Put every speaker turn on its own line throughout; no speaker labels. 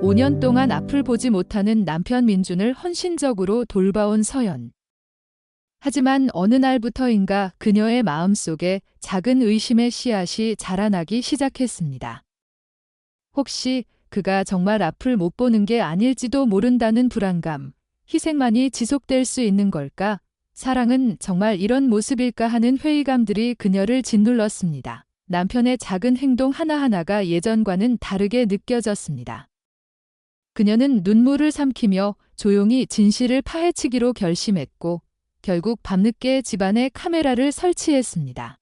5년 동안 앞을 보지 못하는 남편 민준을 헌신적으로 돌봐온 서연. 하지만 어느 날부터인가 그녀의 마음속에 작은 의심의 씨앗이 자라나기 시작했습니다. 혹시 그가 정말 앞을 못 보는 게 아닐지도 모른다는 불안감, 희생만이 지속될 수 있는 걸까? 사랑은 정말 이런 모습일까 하는 회의감들이 그녀를 짓눌렀습니다. 남편의 작은 행동 하나하나가 예전과는 다르게 느껴졌습니다. 그녀는 눈물을 삼키며 조용히 진실을 파헤치기로 결심했고 결국 밤늦게 집안에 카메라를 설치했습니다.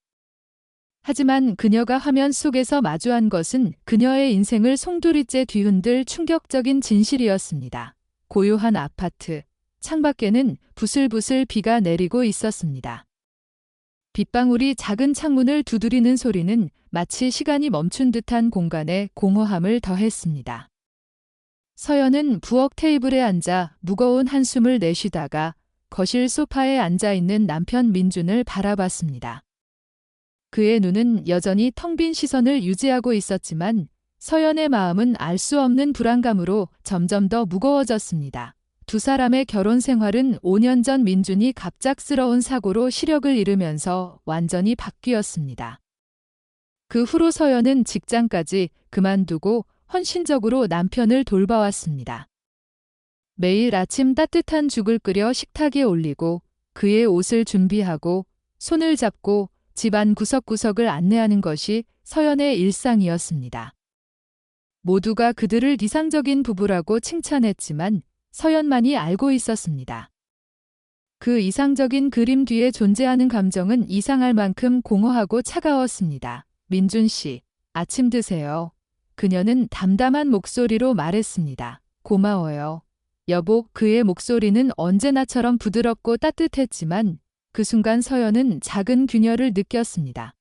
하지만 그녀가 화면 속에서 마주한 것은 그녀의 인생을 송두리째 뒤흔들 충격적인 진실이었습니다. 고요한 아파트, 창밖에는 부슬부슬 비가 내리고 있었습니다. 빗방울이 작은 창문을 두드리는 소리는 마치 시간이 멈춘 듯한 공간에 공허함을 더했습니다. 서연은 부엌 테이블에 앉아 무거운 한숨을 내쉬다가 거실 소파에 앉아있는 남편 민준을 바라봤습니다. 그의 눈은 여전히 텅 빈 시선을 유지하고 있었지만 서연의 마음은 알 수 없는 불안감으로 점점 더 무거워졌습니다. 두 사람의 결혼 생활은 5년 전 민준이 갑작스러운 사고로 시력을 잃으면서 완전히 바뀌었습니다. 그 후로 서연은 직장까지 그만두고 헌신적으로 남편을 돌봐왔습니다. 매일 아침 따뜻한 죽을 끓여 식탁에 올리고 그의 옷을 준비하고 손을 잡고 집안 구석구석을 안내하는 것이 서연의 일상이었습니다. 모두가 그들을 이상적인 부부라고 칭찬했지만 서연만이 알고 있었습니다. 그 이상적인 그림 뒤에 존재하는 감정은 이상할 만큼 공허하고 차가웠습니다. 민준 씨, 아침 드세요. 그녀는 담담한 목소리로 말했습니다. 고마워요. 여보, 그의 목소리는 언제나처럼 부드럽고 따뜻했지만 그 순간 서연은 작은 균열을 느꼈습니다.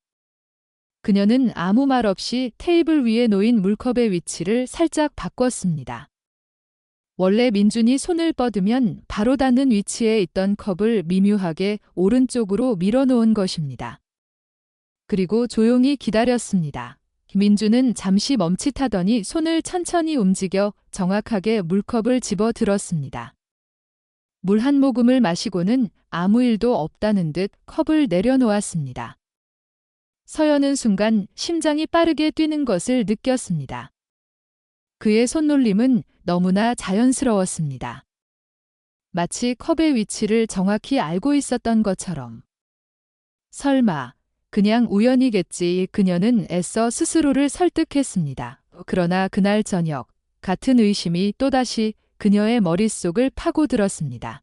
그녀는 아무 말 없이 테이블 위에 놓인 물컵의 위치를 살짝 바꿨습니다. 원래 민준이 손을 뻗으면 바로 닿는 위치에 있던 컵을 미묘하게 오른쪽으로 밀어놓은 것입니다. 그리고 조용히 기다렸습니다. 민준은 잠시 멈칫하더니 손을 천천히 움직여 정확하게 물컵을 집어 들었습니다. 물 한 모금을 마시고는 아무 일도 없다는 듯 컵을 내려놓았습니다. 서연은 순간 심장이 빠르게 뛰는 것을 느꼈습니다. 그의 손놀림은 너무나 자연스러웠습니다. 마치 컵의 위치를 정확히 알고 있었던 것처럼. 설마, 그냥 우연이겠지. 그녀는 애써 스스로를 설득했습니다. 그러나 그날 저녁, 같은 의심이 또다시 그녀의 머릿속을 파고들었습니다.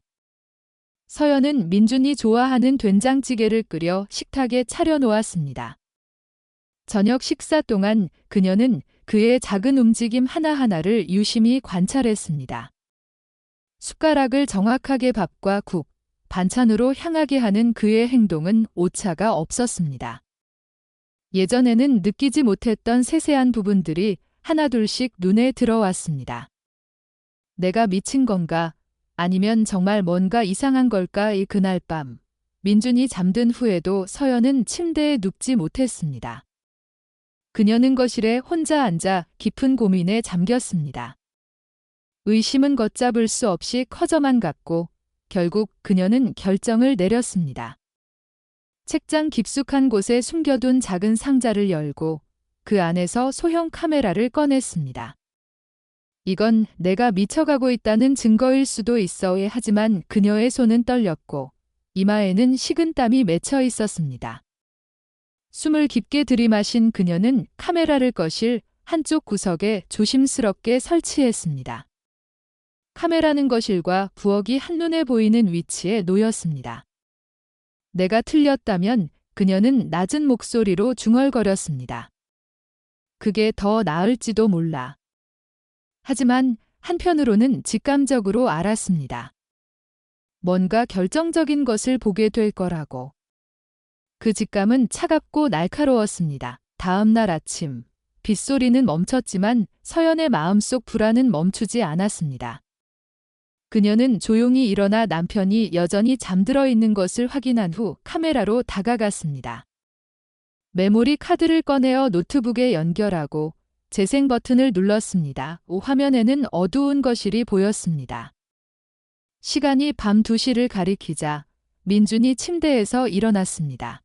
서연은 민준이 좋아하는 된장찌개를 끓여 식탁에 차려놓았습니다. 저녁 식사 동안 그녀는 그의 작은 움직임 하나하나를 유심히 관찰했습니다. 숟가락을 정확하게 밥과 국, 반찬으로 향하게 하는 그의 행동은 오차가 없었습니다. 예전에는 느끼지 못했던 세세한 부분들이 하나둘씩 눈에 들어왔습니다. 내가 미친 건가? 아니면 정말 뭔가 이상한 걸까? 그날 밤, 민준이 잠든 후에도 서연은 침대에 눕지 못했습니다. 그녀는 거실에 혼자 앉아 깊은 고민에 잠겼습니다. 의심은 걷잡을 수 없이 커져만 갔고 결국 그녀는 결정을 내렸습니다. 책장 깊숙한 곳에 숨겨둔 작은 상자를 열고 그 안에서 소형 카메라를 꺼냈습니다. 이건 내가 미쳐가고 있다는 증거일 수도 있어. 하지만 그녀의 손은 떨렸고 이마에는 식은땀이 맺혀 있었습니다. 숨을 깊게 들이마신 그녀는 카메라를 거실 한쪽 구석에 조심스럽게 설치했습니다. 카메라는 거실과 부엌이 한눈에 보이는 위치에 놓였습니다. 내가 틀렸다면 그녀는 낮은 목소리로 중얼거렸습니다. 그게 더 나을지도 몰라. 하지만 한편으로는 직감적으로 알았습니다. 뭔가 결정적인 것을 보게 될 거라고. 그 직감은 차갑고 날카로웠습니다. 다음 날 아침, 빗소리는 멈췄지만 서연의 마음속 불안은 멈추지 않았습니다. 그녀는 조용히 일어나 남편이 여전히 잠들어 있는 것을 확인한 후 카메라로 다가갔습니다. 메모리 카드를 꺼내어 노트북에 연결하고 재생 버튼을 눌렀습니다. 화면에는 어두운 거실이 보였습니다. 시간이 밤 2시를 가리키자 민준이 침대에서 일어났습니다.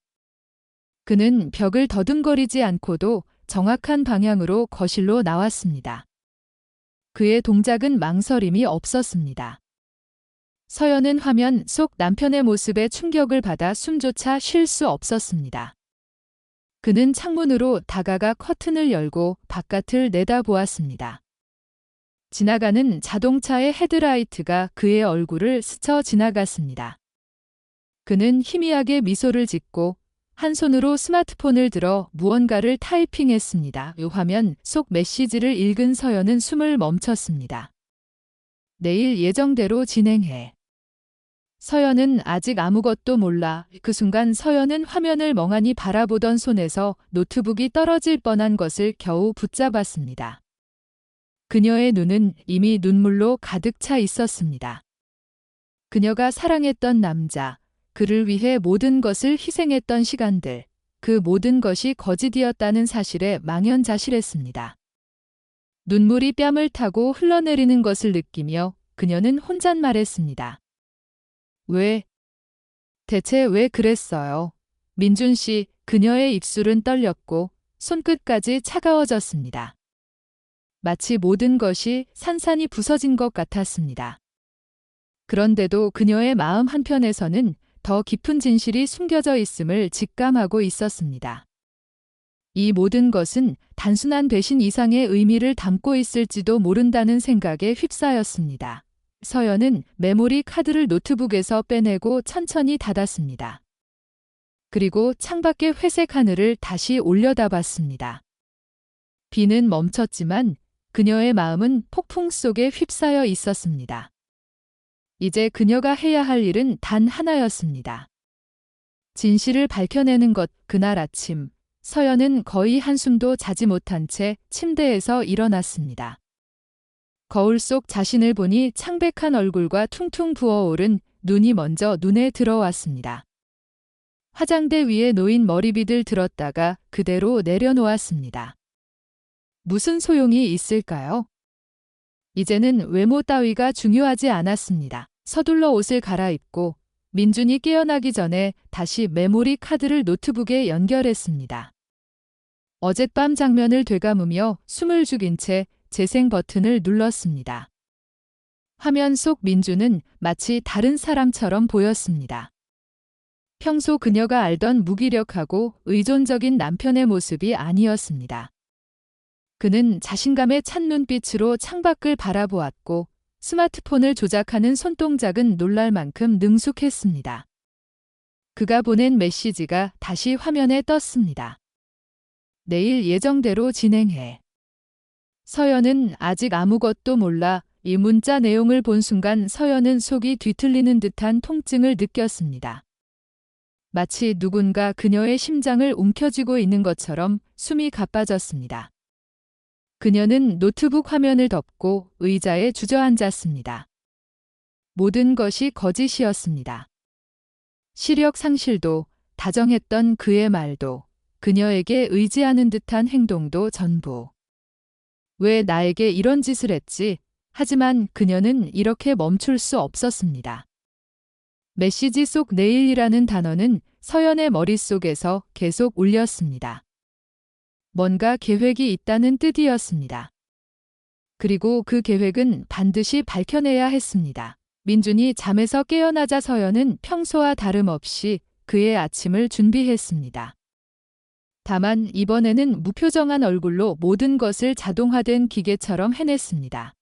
그는 벽을 더듬거리지 않고도 정확한 방향으로 거실로 나왔습니다. 그의 동작은 망설임이 없었습니다. 서연은 화면 속 남편의 모습에 충격을 받아 숨조차 쉴 수 없었습니다. 그는 창문으로 다가가 커튼을 열고 바깥을 내다보았습니다. 지나가는 자동차의 헤드라이트가 그의 얼굴을 스쳐 지나갔습니다. 그는 희미하게 미소를 짓고 한 손으로 스마트폰을 들어 무언가를 타이핑했습니다. 화면 속 메시지를 읽은 서연은 숨을 멈췄습니다. 내일 예정대로 진행해. 서연은 아직 아무것도 몰라. 그 순간 서연은 화면을 멍하니 바라보던 손에서 노트북이 떨어질 뻔한 것을 겨우 붙잡았습니다. 그녀의 눈은 이미 눈물로 가득 차 있었습니다. 그녀가 사랑했던 남자, 그를 위해 모든 것을 희생했던 시간들, 그 모든 것이 거짓이었다는 사실에 망연자실했습니다. 눈물이 뺨을 타고 흘러내리는 것을 느끼며 그녀는 혼잣말했습니다. 왜? 대체 왜 그랬어요? 민준 씨, 그녀의 입술은 떨렸고 손끝까지 차가워졌습니다. 마치 모든 것이 산산이 부서진 것 같았습니다. 그런데도 그녀의 마음 한편에서는 더 깊은 진실이 숨겨져 있음을 직감하고 있었습니다. 이 모든 것은 단순한 배신 이상의 의미를 담고 있을지도 모른다는 생각에 휩싸였습니다. 서연은 메모리 카드를 노트북에서 빼내고 천천히 닫았습니다. 그리고 창밖의 회색 하늘을 다시 올려다봤습니다. 비는 멈췄지만 그녀의 마음은 폭풍 속에 휩싸여 있었습니다. 이제 그녀가 해야 할 일은 단 하나였습니다. 진실을 밝혀내는 것. 그날 아침, 서연은 거의 한숨도 자지 못한 채 침대에서 일어났습니다. 거울 속 자신을 보니 창백한 얼굴과 퉁퉁 부어오른 눈이 먼저 눈에 들어왔습니다. 화장대 위에 놓인 머리빗을 들었다가 그대로 내려놓았습니다. 무슨 소용이 있을까요? 이제는 외모 따위가 중요하지 않았습니다. 서둘러 옷을 갈아입고 민준이 깨어나기 전에 다시 메모리 카드를 노트북에 연결했습니다. 어젯밤 장면을 되감으며 숨을 죽인 채 재생 버튼을 눌렀습니다. 화면 속 민준은 마치 다른 사람처럼 보였습니다. 평소 그녀가 알던 무기력하고 의존적인 남편의 모습이 아니었습니다. 그는 자신감에 찬 눈빛으로 창밖을 바라보았고 스마트폰을 조작하는 손동작은 놀랄 만큼 능숙했습니다. 그가 보낸 메시지가 다시 화면에 떴습니다. 내일 예정대로 진행해. 서연은 아직 아무것도 몰라. 이 문자 내용을 본 순간 서연은 속이 뒤틀리는 듯한 통증을 느꼈습니다. 마치 누군가 그녀의 심장을 움켜쥐고 있는 것처럼 숨이 가빠졌습니다. 그녀는 노트북 화면을 덮고 의자에 주저앉았습니다. 모든 것이 거짓이었습니다. 시력 상실도, 다정했던 그의 말도, 그녀에게 의지하는 듯한 행동도 전부. 왜 나에게 이런 짓을 했지? 하지만 그녀는 이렇게 멈출 수 없었습니다. 메시지 속 내일이라는 단어는 서연의 머릿속에서 계속 울렸습니다. 뭔가 계획이 있다는 뜻이었습니다. 그리고 그 계획은 반드시 밝혀내야 했습니다. 민준이 잠에서 깨어나자 서연은 평소와 다름없이 그의 아침을 준비했습니다. 다만 이번에는 무표정한 얼굴로 모든 것을 자동화된 기계처럼 해냈습니다.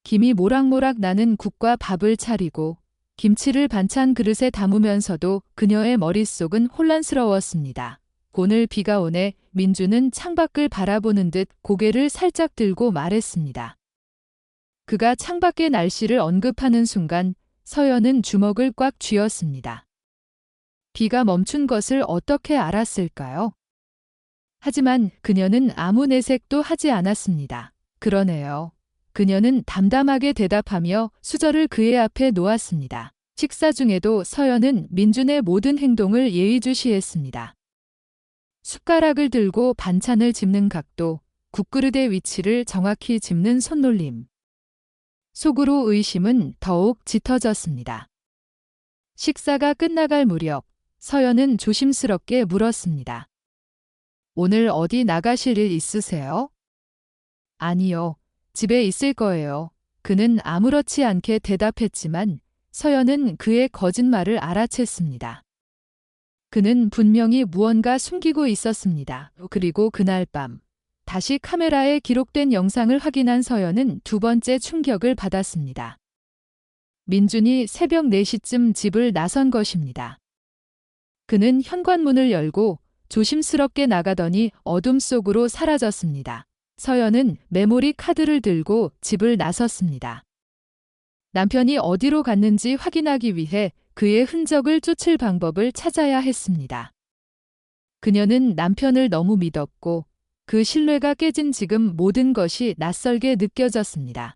김이 모락모락 나는 국과 밥을 차리고 김치를 반찬 그릇에 담으면서도 그녀의 머릿속은 혼란스러웠습니다. 오늘 비가 오네. 민준은 창밖을 바라보는 듯 고개를 살짝 들고 말했습니다. 그가 창밖의 날씨를 언급하는 순간 서연은 주먹을 꽉 쥐었습니다. 비가 멈춘 것을 어떻게 알았을까요? 하지만 그녀는 아무 내색도 하지 않았습니다. 그러네요. 그녀는 담담하게 대답하며 수저를 그의 앞에 놓았습니다. 식사 중에도 서연은 민준의 모든 행동을 예의주시했습니다. 숟가락을 들고 반찬을 집는 각도, 국그릇의 위치를 정확히 짚는 손놀림. 속으로 의심은 더욱 짙어졌습니다. 식사가 끝나갈 무렵 서연은 조심스럽게 물었습니다. 오늘 어디 나가실 일 있으세요? 아니요. 집에 있을 거예요. 그는 아무렇지 않게 대답했지만 서연은 그의 거짓말을 알아챘습니다. 그는 분명히 무언가 숨기고 있었습니다. 그리고 그날 밤 다시 카메라에 기록된 영상을 확인한 서연은 두 번째 충격을 받았습니다. 민준이 새벽 4시쯤 집을 나선 것입니다. 그는 현관문을 열고 조심스럽게 나가더니 어둠 속으로 사라졌습니다. 서연은 메모리 카드를 들고 집을 나섰습니다. 남편이 어디로 갔는지 확인하기 위해 그의 흔적을 쫓을 방법을 찾아야 했습니다. 그녀는 남편을 너무 믿었고 그 신뢰가 깨진 지금 모든 것이 낯설게 느껴졌습니다.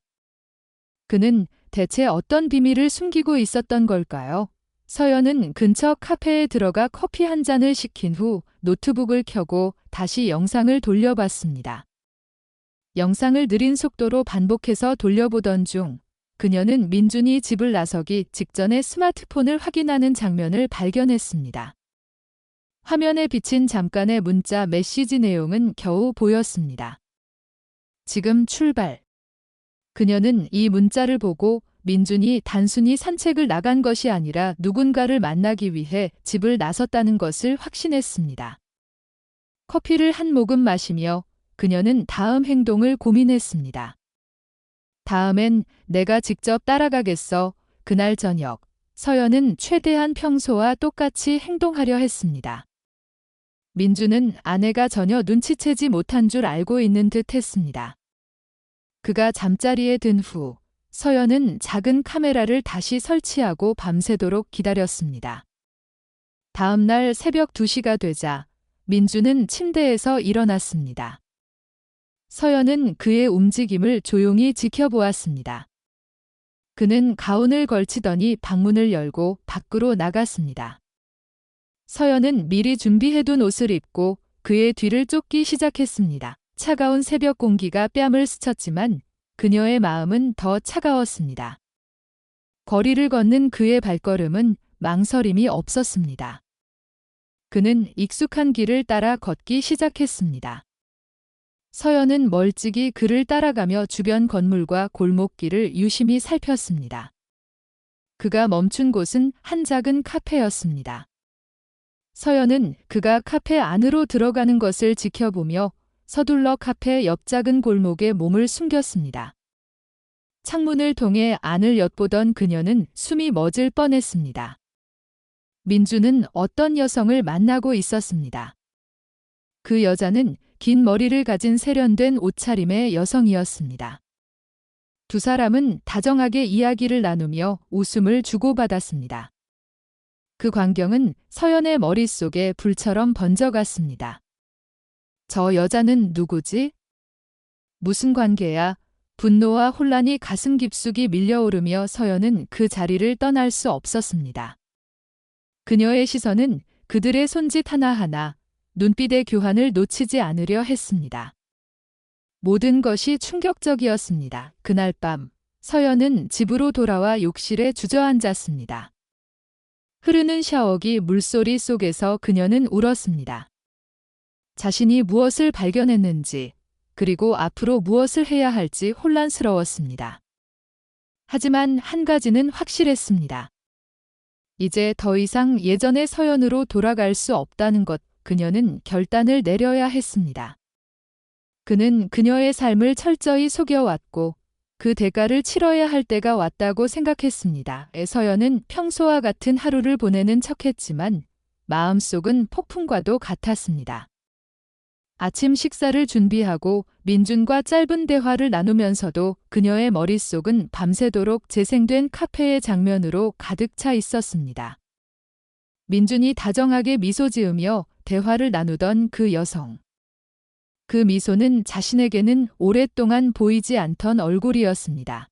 그는 대체 어떤 비밀을 숨기고 있었던 걸까요? 서연은 근처 카페에 들어가 커피 한 잔을 시킨 후 노트북을 켜고 다시 영상을 돌려봤습니다. 영상을 느린 속도로 반복해서 돌려보던 중 그녀는 민준이 집을 나서기 직전에 스마트폰을 확인하는 장면을 발견했습니다. 화면에 비친 잠깐의 문자 메시지 내용은 겨우 보였습니다. 지금 출발. 그녀는 이 문자를 보고 민준이 단순히 산책을 나간 것이 아니라 누군가를 만나기 위해 집을 나섰다는 것을 확신했습니다. 커피를 한 모금 마시며 그녀는 다음 행동을 고민했습니다. 다음엔 내가 직접 따라가겠어. 그날 저녁, 서연은 최대한 평소와 똑같이 행동하려 했습니다. 민주는 아내가 전혀 눈치채지 못한 줄 알고 있는 듯 했습니다. 그가 잠자리에 든 후 서연은 작은 카메라를 다시 설치하고 밤새도록 기다렸습니다. 다음 날 새벽 2시가 되자 민주는 침대에서 일어났습니다. 서연은 그의 움직임을 조용히 지켜보았습니다. 그는 가운을 걸치더니 방문을 열고 밖으로 나갔습니다. 서연은 미리 준비해둔 옷을 입고 그의 뒤를 쫓기 시작했습니다. 차가운 새벽 공기가 뺨을 스쳤지만 그녀의 마음은 더 차가웠습니다. 거리를 걷는 그의 발걸음은 망설임이 없었습니다. 그는 익숙한 길을 따라 걷기 시작했습니다. 서연은 멀찍이 그를 따라가며 주변 건물과 골목길을 유심히 살폈습니다. 그가 멈춘 곳은 한 작은 카페였습니다. 서연은 그가 카페 안으로 들어가는 것을 지켜보며 서둘러 카페 옆 작은 골목에 몸을 숨겼습니다. 창문을 통해 안을 엿보던 그녀는 숨이 멎을 뻔했습니다. 민주는 어떤 여성을 만나고 있었습니다. 그 여자는 긴 머리를 가진 세련된 옷차림의 여성이었습니다. 두 사람은 다정하게 이야기를 나누며 웃음을 주고받았습니다. 그 광경은 서연의 머릿속에 불처럼 번져갔습니다. 저 여자는 누구지? 무슨 관계야? 분노와 혼란이 가슴 깊숙이 밀려오르며 서연은 그 자리를 떠날 수 없었습니다. 그녀의 시선은 그들의 손짓 하나하나, 눈빛의 교환을 놓치지 않으려 했습니다. 모든 것이 충격적이었습니다. 그날 밤, 서연은 집으로 돌아와 욕실에 주저앉았습니다. 흐르는 샤워기 물소리 속에서 그녀는 울었습니다. 자신이 무엇을 발견했는지, 그리고 앞으로 무엇을 해야 할지 혼란스러웠습니다. 하지만 한 가지는 확실했습니다. 이제 더 이상 예전의 서연으로 돌아갈 수 없다는 것, 그녀는 결단을 내려야 했습니다. 그는 그녀의 삶을 철저히 속여왔고 그 대가를 치러야 할 때가 왔다고 생각했습니다. 서연은 평소와 같은 하루를 보내는 척했지만 마음속은 폭풍과도 같았습니다. 아침 식사를 준비하고 민준과 짧은 대화를 나누면서도 그녀의 머릿속은 밤새도록 재생된 카페의 장면으로 가득 차 있었습니다. 민준이 다정하게 미소 지으며 대화를 나누던 그 여성. 그 미소는 자신에게는 오랫동안 보이지 않던 얼굴이었습니다.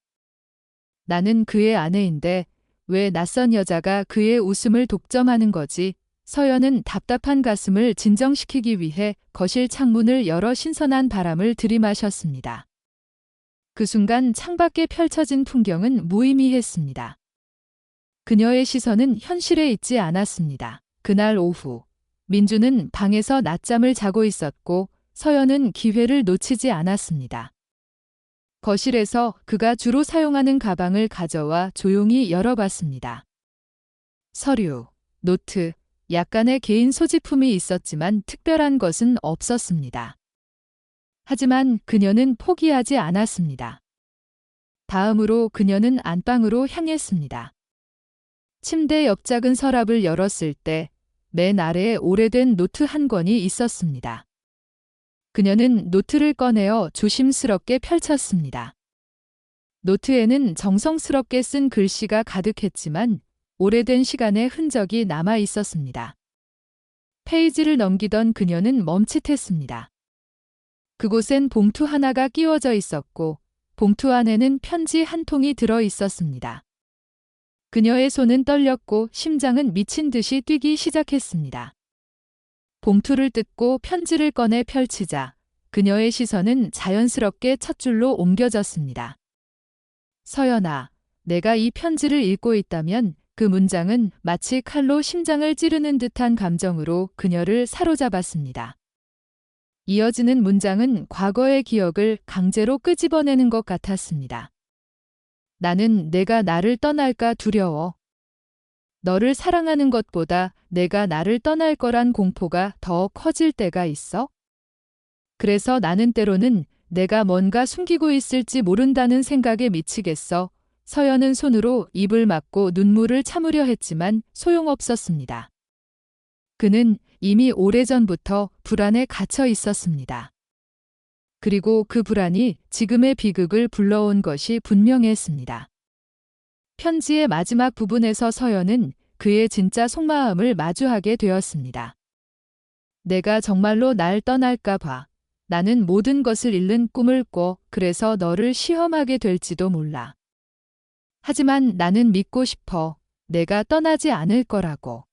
나는 그의 아내인데 왜 낯선 여자가 그의 웃음을 독점하는 거지? 서연은 답답한 가슴을 진정시키기 위해 거실 창문을 열어 신선한 바람을 들이마셨습니다. 그 순간 창밖에 펼쳐진 풍경은 무의미했습니다. 그녀의 시선은 현실에 있지 않았습니다. 그날 오후, 민주는 방에서 낮잠을 자고 있었고 서연은 기회를 놓치지 않았습니다. 거실에서 그가 주로 사용하는 가방을 가져와 조용히 열어봤습니다. 서류, 노트, 약간의 개인 소지품이 있었지만 특별한 것은 없었습니다. 하지만 그녀는 포기하지 않았습니다. 다음으로 그녀는 안방으로 향했습니다. 침대 옆 작은 서랍을 열었을 때 맨 아래에 오래된 노트 한 권이 있었습니다. 그녀는 노트를 꺼내어 조심스럽게 펼쳤습니다. 노트에는 정성스럽게 쓴 글씨가 가득했지만 오래된 시간의 흔적이 남아 있었습니다. 페이지를 넘기던 그녀는 멈칫했습니다. 그곳엔 봉투 하나가 끼워져 있었고 봉투 안에는 편지 한 통이 들어 있었습니다. 그녀의 손은 떨렸고 심장은 미친 듯이 뛰기 시작했습니다. 봉투를 뜯고 편지를 꺼내 펼치자 그녀의 시선은 자연스럽게 첫 줄로 옮겨졌습니다. 서연아, 내가 이 편지를 읽고 있다면 그 문장은 마치 칼로 심장을 찌르는 듯한 감정으로 그녀를 사로잡았습니다. 이어지는 문장은 과거의 기억을 강제로 끄집어내는 것 같았습니다. 나는 내가 나를 떠날까 두려워. 너를 사랑하는 것보다 내가 나를 떠날 거란 공포가 더 커질 때가 있어? 그래서 나는 때로는 내가 뭔가 숨기고 있을지 모른다는 생각에 미치겠어. 서연은 손으로 입을 막고 눈물을 참으려 했지만 소용없었습니다. 그는 이미 오래전부터 불안에 갇혀 있었습니다. 그리고 그 불안이 지금의 비극을 불러온 것이 분명했습니다. 편지의 마지막 부분에서 서연은 그의 진짜 속마음을 마주하게 되었습니다. 내가 정말로 날 떠날까 봐. 나는 모든 것을 잃는 꿈을 꿔 그래서 너를 시험하게 될지도 몰라. 하지만 나는 믿고 싶어. 내가 떠나지 않을 거라고.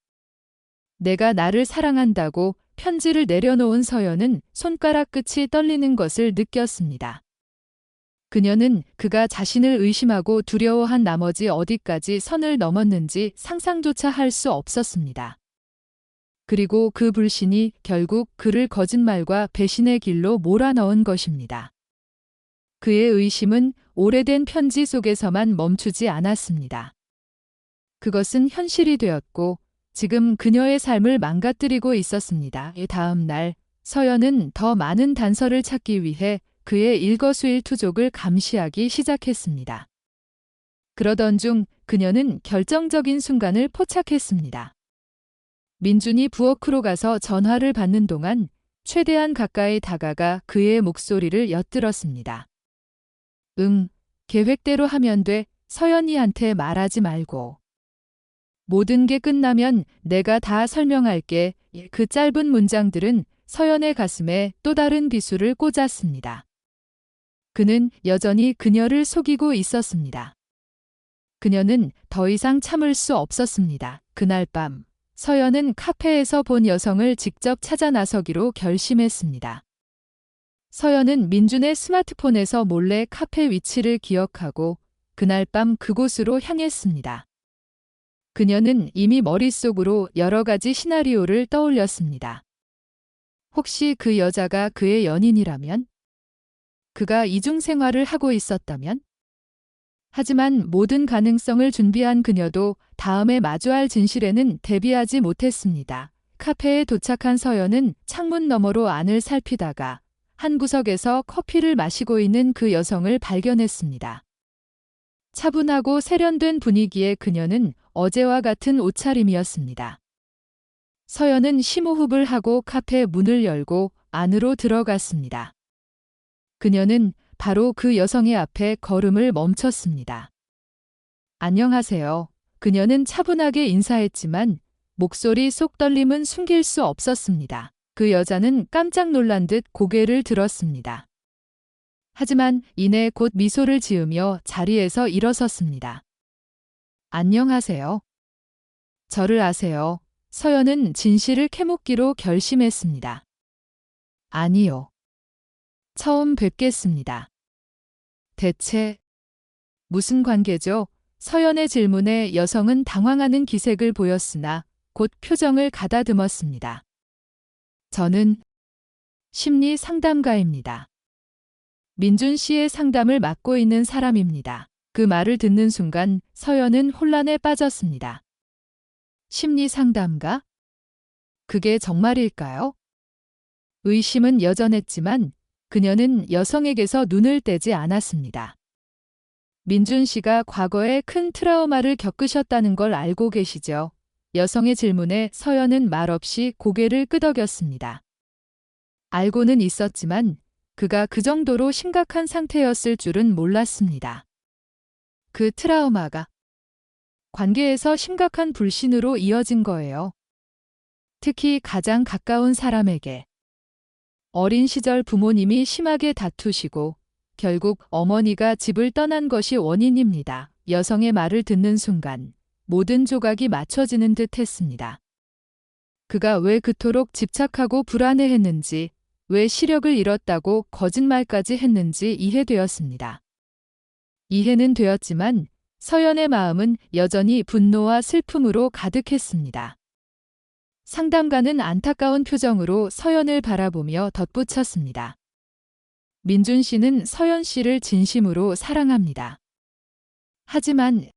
내가 나를 사랑한다고 편지를 내려놓은 서연은 손가락 끝이 떨리는 것을 느꼈습니다. 그녀는 그가 자신을 의심하고 두려워한 나머지 어디까지 선을 넘었는지 상상조차 할 수 없었습니다. 그리고 그 불신이 결국 그를 거짓말과 배신의 길로 몰아넣은 것입니다. 그의 의심은 오래된 편지 속에서만 멈추지 않았습니다. 그것은 현실이 되었고 지금 그녀의 삶을 망가뜨리고 있었습니다. 다음 날 서연은 더 많은 단서를 찾기 위해 그의 일거수일투족을 감시하기 시작했습니다. 그러던 중 그녀는 결정적인 순간을 포착했습니다. 민준이 부엌으로 가서 전화를 받는 동안 최대한 가까이 다가가 그의 목소리를 엿들었습니다. 계획대로 하면 돼. 서연이한테 말하지 말고. 모든 게 끝나면 내가 다 설명할게. 그 짧은 문장들은 서연의 가슴에 또 다른 비수를 꽂았습니다. 그는 여전히 그녀를 속이고 있었습니다. 그녀는 더 이상 참을 수 없었습니다. 그날 밤, 서연은 카페에서 본 여성을 직접 찾아 나서기로 결심했습니다. 서연은 민준의 스마트폰에서 몰래 카페 위치를 기억하고 그날 밤 그곳으로 향했습니다. 그녀는 이미 머릿속으로 여러 가지 시나리오를 떠올렸습니다. 혹시 그 여자가 그의 연인이라면? 그가 이중생활을 하고 있었다면? 하지만 모든 가능성을 준비한 그녀도 다음에 마주할 진실에는 대비하지 못했습니다. 카페에 도착한 서연은 창문 너머로 안을 살피다가 한 구석에서 커피를 마시고 있는 그 여성을 발견했습니다. 차분하고 세련된 분위기의 그녀는 어제와 같은 옷차림이었습니다. 서연은 심호흡을 하고 카페 문을 열고 안으로 들어갔습니다. 그녀는 바로 그 여성의 앞에 걸음을 멈췄습니다. 안녕하세요. 그녀는 차분하게 인사했지만 목소리 속 떨림은 숨길 수 없었습니다. 그 여자는 깜짝 놀란 듯 고개를 들었습니다. 하지만 이내 곧 미소를 지으며 자리에서 일어섰습니다. 안녕하세요. 저를 아세요? 서연은 진실을 캐묻기로 결심했습니다. 아니요. 처음 뵙겠습니다. 대체 무슨 관계죠? 서연의 질문에 여성은 당황하는 기색을 보였으나 곧 표정을 가다듬었습니다. 저는 심리 상담가입니다. 민준 씨의 상담을 맡고 있는 사람입니다. 그 말을 듣는 순간 서연은 혼란에 빠졌습니다. 심리 상담가? 그게 정말일까요? 의심은 여전했지만 그녀는 여성에게서 눈을 떼지 않았습니다. 민준 씨가 과거에 큰 트라우마를 겪으셨다는 걸 알고 계시죠? 여성의 질문에 서연은 말없이 고개를 끄덕였습니다. 알고는 있었지만 그가 그 정도로 심각한 상태였을 줄은 몰랐습니다. 그 트라우마가 관계에서 심각한 불신으로 이어진 거예요. 특히 가장 가까운 사람에게. 어린 시절 부모님이 심하게 다투시고 결국 어머니가 집을 떠난 것이 원인입니다. 여성의 말을 듣는 순간 모든 조각이 맞춰지는 듯 했습니다. 그가 왜 그토록 집착하고 불안해했는지, 왜 시력을 잃었다고 거짓말까지 했는지 이해되었습니다. 이해는 되었지만 서연의 마음은 여전히 분노와 슬픔으로 가득했습니다. 상담가는 안타까운 표정으로 서연을 바라보며 덧붙였습니다. 민준 씨는 서연 씨를 진심으로 사랑합니다. 하지만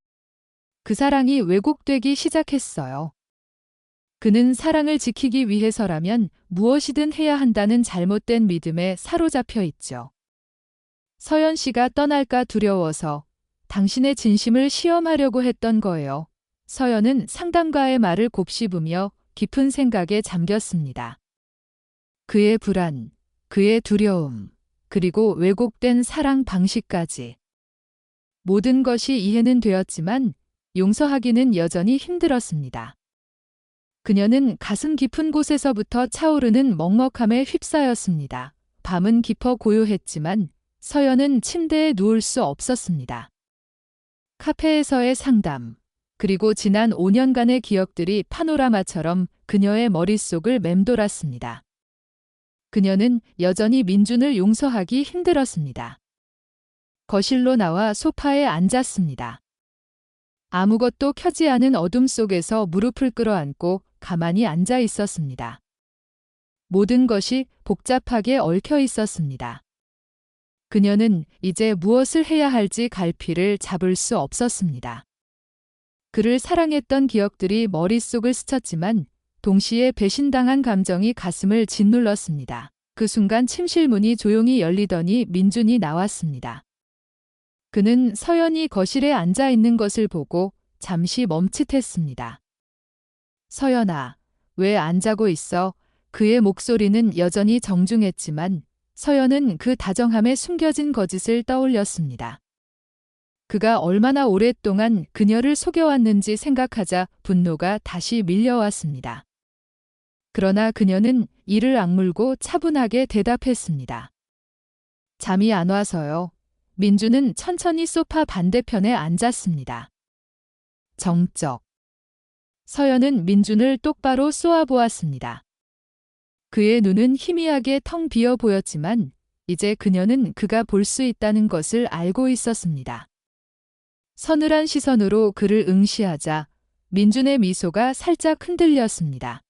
그 사랑이 왜곡되기 시작했어요. 그는 사랑을 지키기 위해서라면 무엇이든 해야 한다는 잘못된 믿음에 사로잡혀 있죠. 서연 씨가 떠날까 두려워서 당신의 진심을 시험하려고 했던 거예요. 서연은 상담가의 말을 곱씹으며 깊은 생각에 잠겼습니다. 그의 불안, 그의 두려움, 그리고 왜곡된 사랑 방식까지. 모든 것이 이해는 되었지만 용서하기는 여전히 힘들었습니다. 그녀는 가슴 깊은 곳에서부터 차오르는 먹먹함에 휩싸였습니다. 밤은 깊어 고요했지만 서연은 침대에 누울 수 없었습니다. 카페에서의 상담, 그리고 지난 5년간의 기억들이 파노라마처럼 그녀의 머릿속을 맴돌았습니다. 그녀는 여전히 민준을 용서하기 힘들었습니다. 거실로 나와 소파에 앉았습니다. 아무것도 켜지 않은 어둠 속에서 무릎을 끌어안고 가만히 앉아 있었습니다. 모든 것이 복잡하게 얽혀 있었습니다. 그녀는 이제 무엇을 해야 할지 갈피를 잡을 수 없었습니다. 그를 사랑했던 기억들이 머릿속을 스쳤지만 동시에 배신당한 감정이 가슴을 짓눌렀습니다. 그 순간 침실 문이 조용히 열리더니 민준이 나왔습니다. 그는 서연이 거실에 앉아 있는 것을 보고 잠시 멈칫했습니다. 서연아, 왜 안 자고 있어? 그의 목소리는 여전히 정중했지만 서연은 그 다정함에 숨겨진 거짓을 떠올렸습니다. 그가 얼마나 오랫동안 그녀를 속여왔는지 생각하자 분노가 다시 밀려왔습니다. 그러나 그녀는 이를 악물고 차분하게 대답했습니다. 잠이 안 와서요. 민주는 천천히 소파 반대편에 앉았습니다. 정적. 서연은 민준을 똑바로 쏘아보았습니다. 그의 눈은 희미하게 텅 비어 보였지만 이제 그녀는 그가 볼 수 있다는 것을 알고 있었습니다. 서늘한 시선으로 그를 응시하자 민준의 미소가 살짝 흔들렸습니다.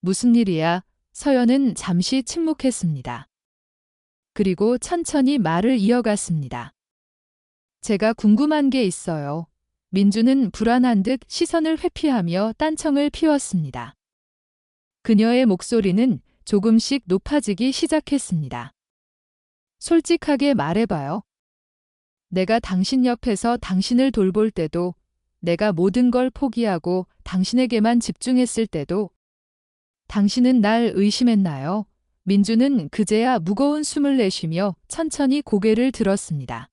무슨 일이야? 서연은 잠시 침묵했습니다. 그리고 천천히 말을 이어갔습니다. 제가 궁금한 게 있어요. 민준은 불안한 듯 시선을 회피하며 딴청을 피웠습니다. 그녀의 목소리는 조금씩 높아지기 시작했습니다. 솔직하게 말해봐요. 내가 당신 옆에서 당신을 돌볼 때도, 내가 모든 걸 포기하고 당신에게만 집중했을 때도 당신은 날 의심했나요? 민주는 그제야 무거운 숨을 내쉬며 천천히 고개를 들었습니다.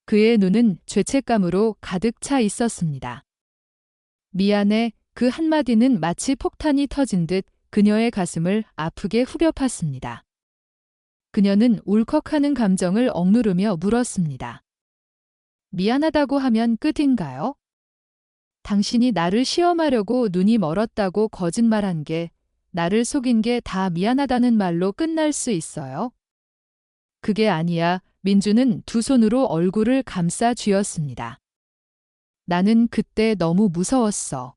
그의 눈은 죄책감으로 가득 차 있었습니다. 미안해, 그 한마디는 마치 폭탄이 터진 듯 그녀의 가슴을 아프게 후벼 팠습니다. 그녀는 울컥하는 감정을 억누르며 물었습니다. 미안하다고 하면 끝인가요? 당신이 나를 시험하려고 눈이 멀었다고 거짓말한 게, 나를 속인 게 다 미안하다는 말로 끝날 수 있어요? 그게 아니야. 민주는 두 손으로 얼굴을 감싸 쥐었습니다. 나는 그때 너무 무서웠어.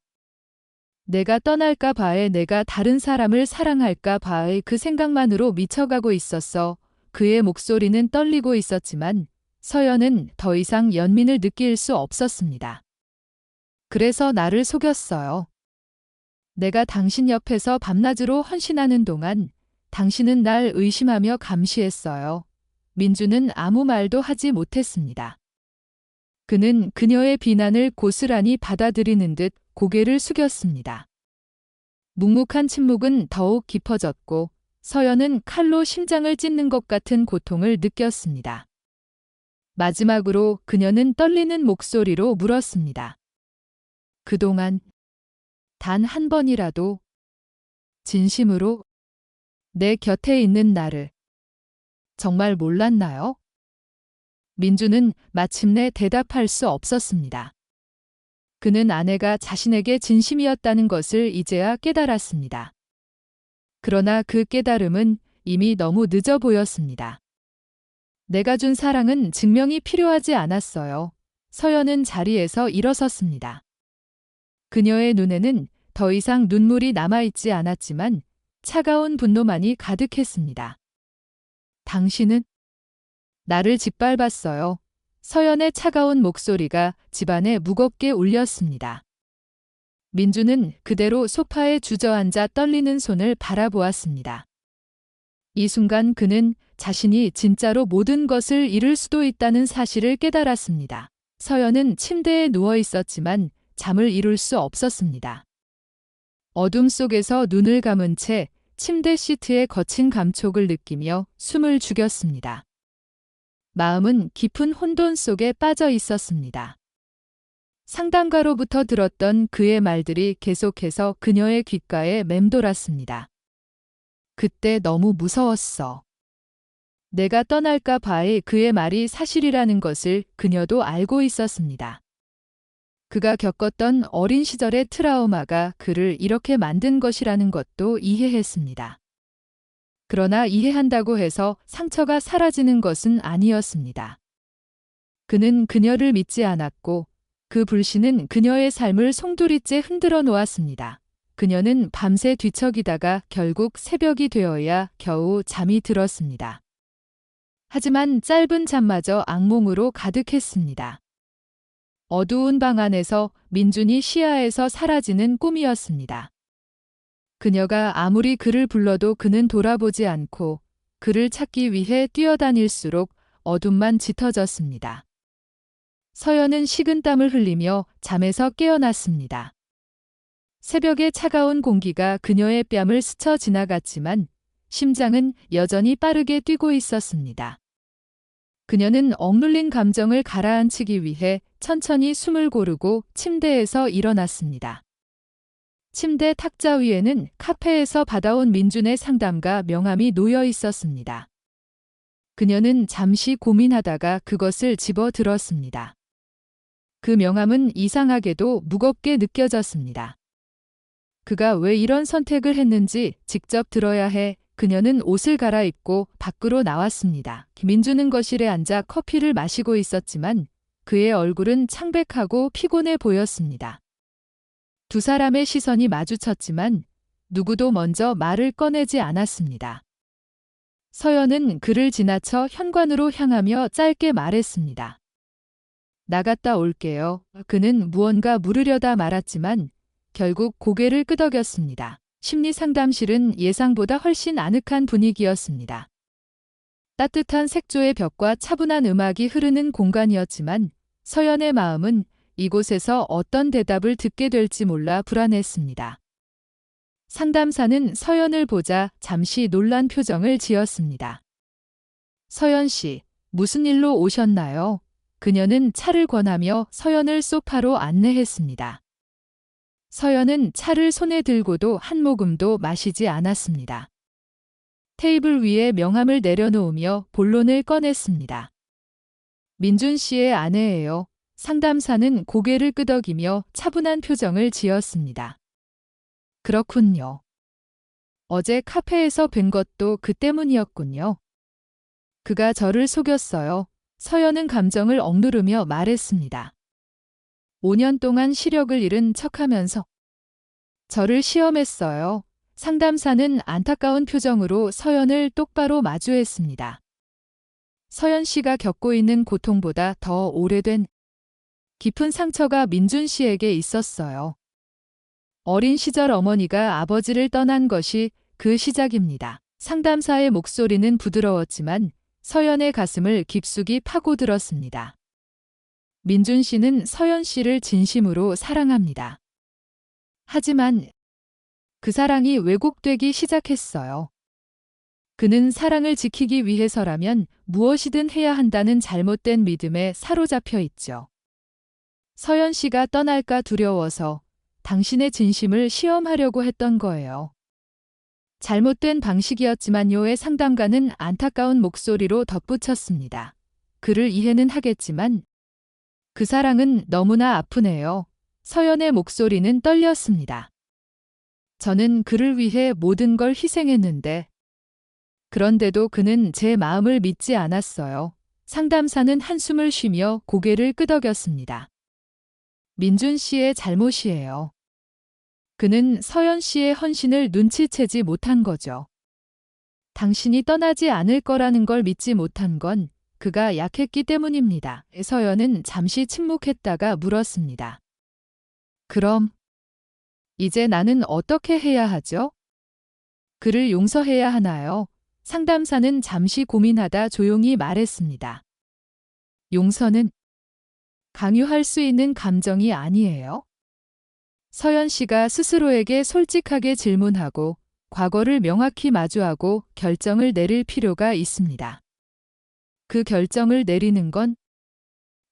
내가 떠날까 봐에, 내가 다른 사람을 사랑할까 봐의 그 생각만으로 미쳐가고 있었어. 그의 목소리는 떨리고 있었지만 서연은 더 이상 연민을 느낄 수 없었습니다. 그래서 나를 속였어요. 내가 당신 옆에서 밤낮으로 헌신하는 동안 당신은 날 의심하며 감시했어요. 민주는 아무 말도 하지 못했습니다. 그는 그녀의 비난을 고스란히 받아들이는 듯 고개를 숙였습니다. 묵묵한 침묵은 더욱 깊어졌고 서연은 칼로 심장을 찢는 것 같은 고통을 느꼈습니다. 마지막으로 그녀는 떨리는 목소리로 물었습니다. 그동안 단 한 번이라도 진심으로 내 곁에 있는 나를 정말 몰랐나요? 민주는 마침내 대답할 수 없었습니다. 그는 아내가 자신에게 진심이었다는 것을 이제야 깨달았습니다. 그러나 그 깨달음은 이미 너무 늦어 보였습니다. 내가 준 사랑은 증명이 필요하지 않았어요. 서연은 자리에서 일어섰습니다. 그녀의 눈에는 더 이상 눈물이 남아있지 않았지만 차가운 분노만이 가득했습니다. 당신은 나를 짓밟았어요. 서연의 차가운 목소리가 집안에 무겁게 울렸습니다. 민주는 그대로 소파에 주저앉아 떨리는 손을 바라보았습니다. 이 순간 그는 자신이 진짜로 모든 것을 잃을 수도 있다는 사실을 깨달았습니다. 서연은 침대에 누워 있었지만 잠을 이룰 수 없었습니다. 어둠 속에서 눈을 감은 채 침대 시트의 거친 감촉을 느끼며 숨을 죽였습니다. 마음은 깊은 혼돈 속에 빠져 있었습니다. 상담가로부터 들었던 그의 말들이 계속해서 그녀의 귓가에 맴돌았습니다. 그때 너무 무서웠어. 내가 떠날까 봐의 그의 말이 사실이라는 것을 그녀도 알고 있었습니다. 그가 겪었던 어린 시절의 트라우마가 그를 이렇게 만든 것이라는 것도 이해했습니다. 그러나 이해한다고 해서 상처가 사라지는 것은 아니었습니다. 그는 그녀를 믿지 않았고 그 불신은 그녀의 삶을 송두리째 흔들어 놓았습니다. 그녀는 밤새 뒤척이다가 결국 새벽이 되어야 겨우 잠이 들었습니다. 하지만 짧은 잠마저 악몽으로 가득했습니다. 어두운 방 안에서 민준이 시야에서 사라지는 꿈이었습니다. 그녀가 아무리 그를 불러도 그는 돌아보지 않고 그를 찾기 위해 뛰어다닐수록 어둠만 짙어졌습니다. 서연은 식은땀을 흘리며 잠에서 깨어났습니다. 새벽의 차가운 공기가 그녀의 뺨을 스쳐 지나갔지만 심장은 여전히 빠르게 뛰고 있었습니다. 그녀는 억눌린 감정을 가라앉히기 위해 천천히 숨을 고르고 침대에서 일어났습니다. 침대 탁자 위에는 카페에서 받아온 민준의 상담가 명함이 놓여 있었습니다. 그녀는 잠시 고민하다가 그것을 집어 들었습니다. 그 명함은 이상하게도 무겁게 느껴졌습니다. 그가 왜 이런 선택을 했는지 직접 들어야 해. 그녀는 옷을 갈아입고 밖으로 나왔습니다. 민주는 거실에 앉아 커피를 마시고 있었지만 그의 얼굴은 창백하고 피곤해 보였습니다. 두 사람의 시선이 마주쳤지만 누구도 먼저 말을 꺼내지 않았습니다. 서연은 그를 지나쳐 현관으로 향하며 짧게 말했습니다. 나갔다 올게요. 그는 무언가 물으려다 말았지만 결국 고개를 끄덕였습니다. 심리상담실은 예상보다 훨씬 아늑한 분위기였습니다. 따뜻한 색조의 벽과 차분한 음악이 흐르는 공간이었지만 서연의 마음은 이곳에서 어떤 대답을 듣게 될지 몰라 불안했습니다. 상담사는 서연을 보자 잠시 놀란 표정을 지었습니다. 서연 씨, 무슨 일로 오셨나요? 그녀는 차를 권하며 서연을 소파로 안내했습니다. 서연은 차를 손에 들고도 한 모금도 마시지 않았습니다. 테이블 위에 명함을 내려놓으며 본론을 꺼냈습니다. 민준 씨의 아내예요. 상담사는 고개를 끄덕이며 차분한 표정을 지었습니다. 그렇군요. 어제 카페에서 뵌 것도 그 때문이었군요. 그가 저를 속였어요. 서연은 감정을 억누르며 말했습니다. 5년 동안 시력을 잃은 척하면서 저를 시험했어요. 상담사는 안타까운 표정으로 서연을 똑바로 마주했습니다. 서연 씨가 겪고 있는 고통보다 더 오래된 깊은 상처가 민준 씨에게 있었어요. 어린 시절 어머니가 아버지를 떠난 것이 그 시작입니다. 상담사의 목소리는 부드러웠지만 서연의 가슴을 깊숙이 파고들었습니다. 민준 씨는 서연 씨를 진심으로 사랑합니다. 하지만 그 사랑이 왜곡되기 시작했어요. 그는 사랑을 지키기 위해서라면 무엇이든 해야 한다는 잘못된 믿음에 사로잡혀 있죠. 서연 씨가 떠날까 두려워서 당신의 진심을 시험하려고 했던 거예요. 잘못된 방식이었지만요의 상담가는 안타까운 목소리로 덧붙였습니다. 그를 이해는 하겠지만 그 사랑은 너무나 아프네요. 서연의 목소리는 떨렸습니다. 저는 그를 위해 모든 걸 희생했는데 그런데도 그는 제 마음을 믿지 않았어요. 상담사는 한숨을 쉬며 고개를 끄덕였습니다. 민준 씨의 잘못이에요. 그는 서연 씨의 헌신을 눈치채지 못한 거죠. 당신이 떠나지 않을 거라는 걸 믿지 못한 건 그가 약했기 때문입니다. 서연은 잠시 침묵했다가 물었습니다. 그럼 이제 나는 어떻게 해야 하죠? 그를 용서해야 하나요? 상담사는 잠시 고민하다 조용히 말했습니다. 용서는 강요할 수 있는 감정이 아니에요. 서연 씨가 스스로에게 솔직하게 질문하고 과거를 명확히 마주하고 결정을 내릴 필요가 있습니다. 그 결정을 내리는 건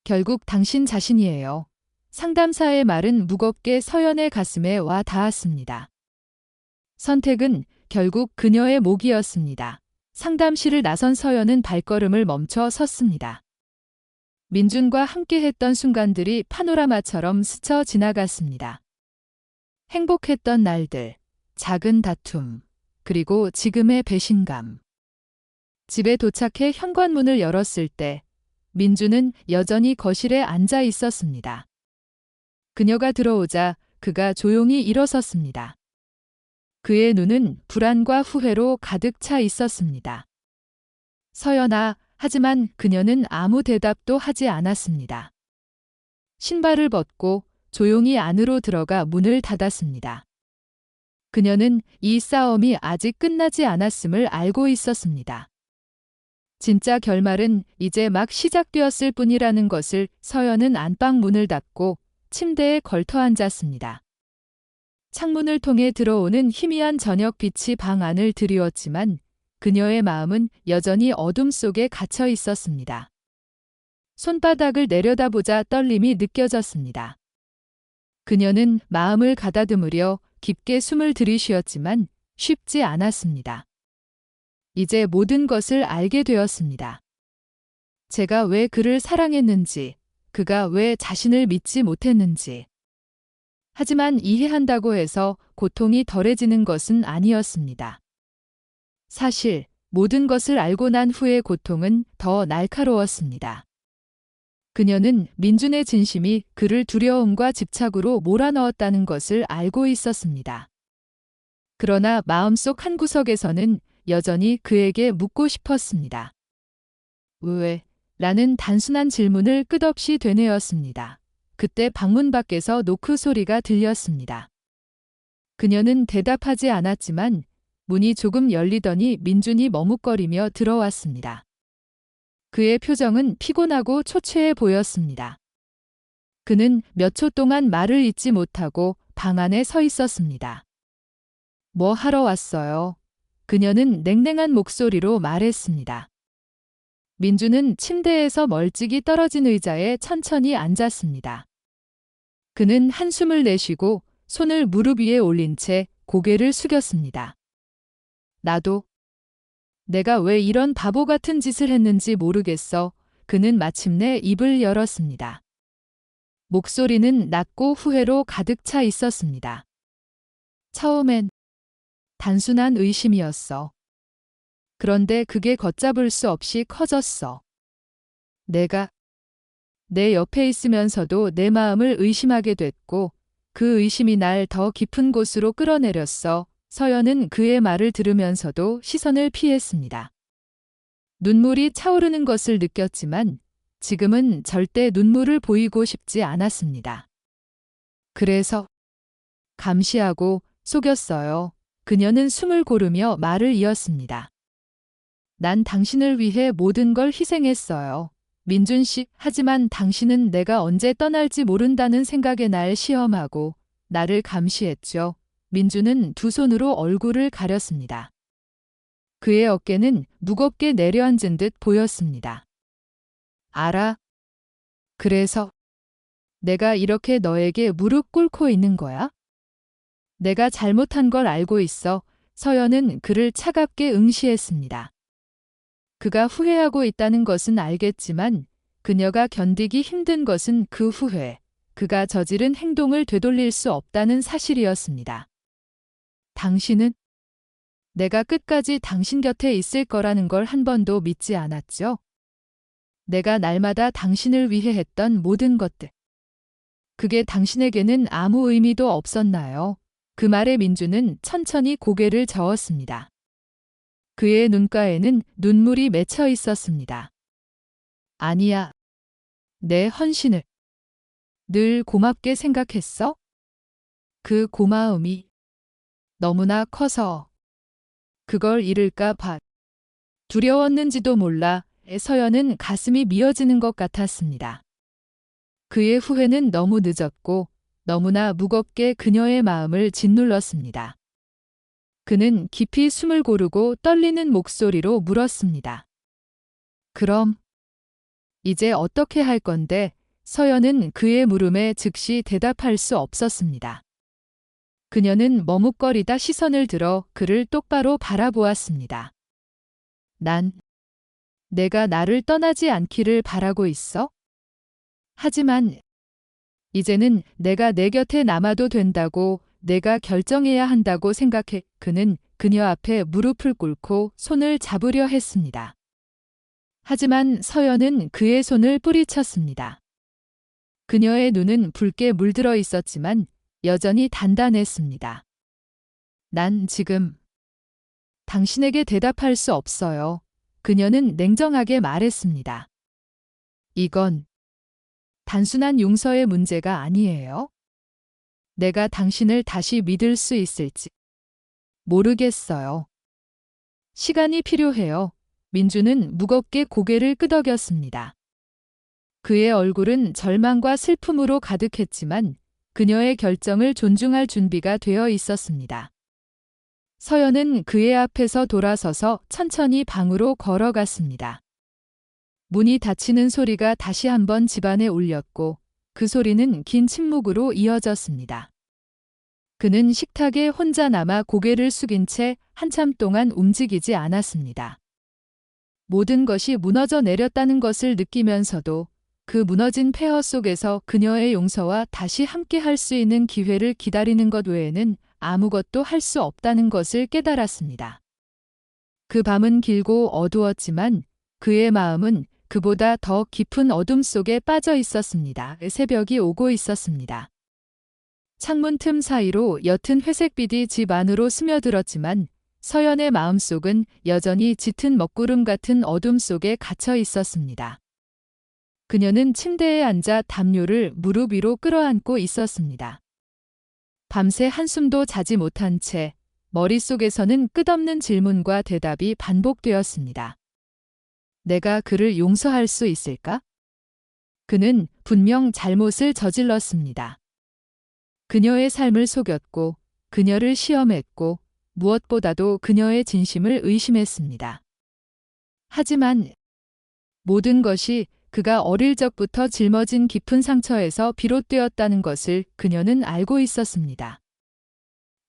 결국 당신 자신이에요. 상담사의 말은 무겁게 서연의 가슴에 와 닿았습니다. 선택은 결국 그녀의 몫이었습니다. 상담실을 나선 서연은 발걸음을 멈춰 섰습니다. 민준과 함께했던 순간들이 파노라마처럼 스쳐 지나갔습니다. 행복했던 날들, 작은 다툼, 그리고 지금의 배신감. 집에 도착해 현관문을 열었을 때 민준은 여전히 거실에 앉아 있었습니다. 그녀가 들어오자 그가 조용히 일어섰습니다. 그의 눈은 불안과 후회로 가득 차 있었습니다. 서연아, 하지만 그녀는 아무 대답도 하지 않았습니다. 신발을 벗고 조용히 안으로 들어가 문을 닫았습니다. 그녀는 이 싸움이 아직 끝나지 않았음을 알고 있었습니다. 진짜 결말은 이제 막 시작되었을 뿐이라는 것을 서연은 안방 문을 닫고 침대에 걸터 앉았습니다. 창문을 통해 들어오는 희미한 저녁빛이 방 안을 드리웠지만 그녀의 마음은 여전히 어둠 속에 갇혀 있었습니다. 손바닥을 내려다보자 떨림이 느껴졌습니다. 그녀는 마음을 가다듬으려 깊게 숨을 들이쉬었지만 쉽지 않았습니다. 이제 모든 것을 알게 되었습니다. 제가 왜 그를 사랑했는지, 그가 왜 자신을 믿지 못했는지. 하지만 이해한다고 해서 고통이 덜해지는 것은 아니었습니다. 사실 모든 것을 알고 난 후의 고통은 더 날카로웠습니다. 그녀는 민준의 진심이 그를 두려움과 집착으로 몰아넣었다는 것을 알고 있었습니다. 그러나 마음속 한구석에서는 여전히 그에게 묻고 싶었습니다. 왜? 라는 단순한 질문을 끝없이 되뇌었습니다. 그때 방문 밖에서 노크 소리가 들렸습니다. 그녀는 대답하지 않았지만 문이 조금 열리더니 민준이 머뭇거리며 들어왔습니다. 그의 표정은 피곤하고 초췌해 보였습니다. 그는 몇 초 동안 말을 잇지 못하고 방 안에 서 있었습니다. 뭐 하러 왔어요? 그녀는 냉랭한 목소리로 말했습니다. 민준은 침대에서 멀찍이 떨어진 의자에 천천히 앉았습니다. 그는 한숨을 내쉬고 손을 무릎 위에 올린 채 고개를 숙였습니다. 나도 내가 왜 이런 바보 같은 짓을 했는지 모르겠어. 그는 마침내 입을 열었습니다. 목소리는 낮고 후회로 가득 차 있었습니다. 처음엔 단순한 의심이었어. 그런데 그게 걷잡을 수 없이 커졌어. 내가 내 옆에 있으면서도 내 마음을 의심하게 됐고 그 의심이 날 더 깊은 곳으로 끌어내렸어. 서연은 그의 말을 들으면서도 시선을 피했습니다. 눈물이 차오르는 것을 느꼈지만 지금은 절대 눈물을 보이고 싶지 않았습니다. 그래서 감시하고 속였어요. 그녀는 숨을 고르며 말을 이었습니다. 난 당신을 위해 모든 걸 희생했어요. 민준 씨, 하지만 당신은 내가 언제 떠날지 모른다는 생각에 날 시험하고 나를 감시했죠. 민준은 두 손으로 얼굴을 가렸습니다. 그의 어깨는 무겁게 내려앉은 듯 보였습니다. 알아. 그래서 내가 이렇게 너에게 무릎 꿇고 있는 거야? 내가 잘못한 걸 알고 있어. 서연은 그를 차갑게 응시했습니다. 그가 후회하고 있다는 것은 알겠지만 그녀가 견디기 힘든 것은 그 후회, 그가 저지른 행동을 되돌릴 수 없다는 사실이었습니다. 당신은 내가 끝까지 당신 곁에 있을 거라는 걸 한 번도 믿지 않았죠? 내가 날마다 당신을 위해 했던 모든 것들. 그게 당신에게는 아무 의미도 없었나요? 그 말에 민주는 천천히 고개를 저었습니다. 그의 눈가에는 눈물이 맺혀 있었습니다. 아니야. 내 헌신을 늘 고맙게 생각했어? 그 고마움이 너무나 커서 그걸 잃을까 봐 두려웠는지도 몰라. 서연은 가슴이 미어지는 것 같았습니다. 그의 후회는 너무 늦었고 너무나 무겁게 그녀의 마음을 짓눌렀습니다. 그는 깊이 숨을 고르고 떨리는 목소리로 물었습니다. 그럼 이제 어떻게 할 건데? 서연은 그의 물음에 즉시 대답할 수 없었습니다. 그녀는 머뭇거리다 시선을 들어 그를 똑바로 바라보았습니다. 내가 나를 떠나지 않기를 바라고 있어? 하지만 이제는 내가 내 곁에 남아도 된다고, 내가 결정해야 한다고 생각해. 그는 그녀 앞에 무릎을 꿇고 손을 잡으려 했습니다. 하지만 서연은 그의 손을 뿌리쳤습니다. 그녀의 눈은 붉게 물들어 있었지만 여전히 단단했습니다. 난 지금 당신에게 대답할 수 없어요. 그녀는 냉정하게 말했습니다. 이건 단순한 용서의 문제가 아니에요. 내가 당신을 다시 믿을 수 있을지 모르겠어요. 시간이 필요해요. 민주는 무겁게 고개를 끄덕였습니다. 그의 얼굴은 절망과 슬픔으로 가득했지만 그녀의 결정을 존중할 준비가 되어 있었습니다. 서연은 그의 앞에서 돌아서서 천천히 방으로 걸어갔습니다. 문이 닫히는 소리가 다시 한번 집안에 울렸고 그 소리는 긴 침묵으로 이어졌습니다. 그는 식탁에 혼자 남아 고개를 숙인 채 한참 동안 움직이지 않았습니다. 모든 것이 무너져 내렸다는 것을 느끼면서도 그 무너진 폐허 속에서 그녀의 용서와 다시 함께 할 수 있는 기회를 기다리는 것 외에는 아무것도 할 수 없다는 것을 깨달았습니다. 그 밤은 길고 어두웠지만 그의 마음은 그보다 더 깊은 어둠 속에 빠져 있었습니다. 새벽이 오고 있었습니다. 창문 틈 사이로 옅은 회색빛이 집 안으로 스며들었지만 서연의 마음속은 여전히 짙은 먹구름 같은 어둠 속에 갇혀 있었습니다. 그녀는 침대에 앉아 담요를 무릎 위로 끌어안고 있었습니다. 밤새 한숨도 자지 못한 채 머릿속에서는 끝없는 질문과 대답이 반복되었습니다. 내가 그를 용서할 수 있을까? 그는 분명 잘못을 저질렀습니다. 그녀의 삶을 속였고 그녀를 시험했고 무엇보다도 그녀의 진심을 의심했습니다. 하지만 모든 것이 그가 어릴 적부터 짊어진 깊은 상처에서 비롯되었다는 것을 그녀는 알고 있었습니다.